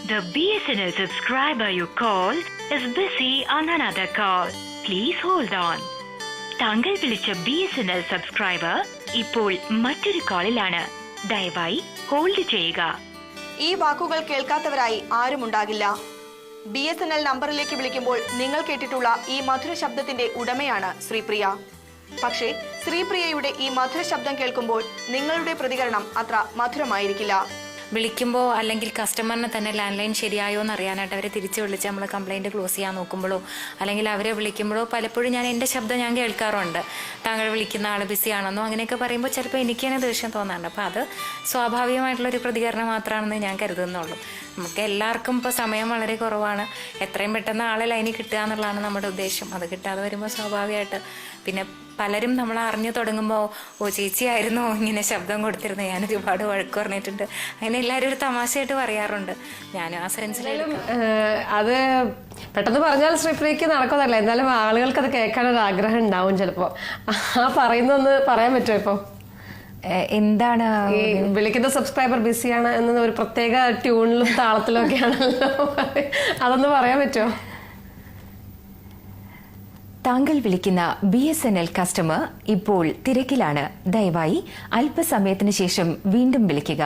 The BSNL subscriber you called is busy on another call. Please hold on. താങ്കൾ വിളിച്ച BSNL subscriber ഇപ്പോൾ മറ്റൊരു കോളിലാണ്. ദയവായി ഹോൾഡ് ചെയ്യുക. ഈ വാക്കുകൾ കേൾക്കാത്തവരായി ആരുമുണ്ടാകില്ല. BSNL നമ്പറിലേക്ക് വിളിക്കുമ്പോൾ നിങ്ങൾ കേട്ടിട്ടുള്ള ഈ മധുര ശബ്ദത്തിന്റെ ഉടമയാണ് ശ്രീപ്രിയ. പക്ഷേ ശ്രീപ്രിയയുടെ ഈ മധുര ശബ്ദം കേൾക്കുമ്പോൾ നിങ്ങളുടെ പ്രതികരണം അത്ര മധുരമായിരിക്കില്ല. വിളിക്കുമ്പോൾ അല്ലെങ്കിൽ കസ്റ്റമറിനെ തന്നെ ലാൻഡ് ലൈൻ ശരിയായോ എന്ന് അറിയാനായിട്ട് അവരെ തിരിച്ച് വിളിച്ച് നമ്മൾ കംപ്ലയിൻറ്റ് ക്ലോസ് ചെയ്യാൻ നോക്കുമ്പോഴോ അല്ലെങ്കിൽ അവരെ വിളിക്കുമ്പോഴോ പലപ്പോഴും എൻ്റെ ശബ്ദം ഞാൻ കേൾക്കാറുണ്ട്. താങ്കൾ വിളിക്കുന്ന ആൾ ബിസിയാണെന്നോ അങ്ങനെയൊക്കെ പറയുമ്പോൾ ചിലപ്പോൾ എനിക്ക് തന്നെ ദേഷ്യം തോന്നാറുണ്ട്. അപ്പോൾ അത് സ്വാഭാവികമായിട്ടുള്ളൊരു പ്രതികരണം മാത്രമാണെന്ന് ഞാൻ കരുതുന്നുള്ളൂ. നമുക്ക് എല്ലാവർക്കും ഇപ്പോൾ സമയം വളരെ കുറവാണ്. എത്രയും പെട്ടെന്ന് ആളെ ലൈനിൽ കിട്ടുക എന്നുള്ളതാണ് നമ്മുടെ ഉദ്ദേശം. അത് കിട്ടാതെ വരുമ്പോൾ സ്വാഭാവികമായിട്ട് പിന്നെ പലരും നമ്മൾ അറിഞ്ഞു തുടങ്ങുമ്പോൾ ഓ ചേച്ചിയായിരുന്നോ ഇങ്ങനെ ശബ്ദം കൊടുത്തിരുന്നത്, ഞാൻ ഒരുപാട് വഴക്ക് പറഞ്ഞിട്ടുണ്ട്. അങ്ങനെ എല്ലാവരും ഒരു തമാശയായിട്ട് പറയാറുണ്ട്. ഞാനും ആ സെൻസിലും അത് പെട്ടെന്ന് പറഞ്ഞാൽ ശ്രീപ്രിയക്ക് നടക്കുന്നതല്ല, എന്നാലും ആളുകൾക്ക് അത് കേൾക്കാനൊരു ആഗ്രഹം ഉണ്ടാവും. ചിലപ്പോൾ ആ പറയുന്നൊന്ന് പറയാൻ പറ്റുമോ? ഇപ്പോൾ എന്താണ് ഈ വിളിക്കുന്ന സബ്സ്ക്രൈബർ ബിസിയാണ് എന്ന ഒരു പ്രത്യേക ട്യൂണിലും താളത്തിലും ഒക്കെ ആണല്ലോ, അതൊന്ന് പറയാൻ പറ്റുമോ? താങ്കൾ വിളിക്കുന്ന BSNL കസ്റ്റമർ ഇപ്പോൾ തിരക്കിലാണ്. ദയവായി അല്പസമയത്തിന് ശേഷം വീണ്ടും വിളിക്കുക.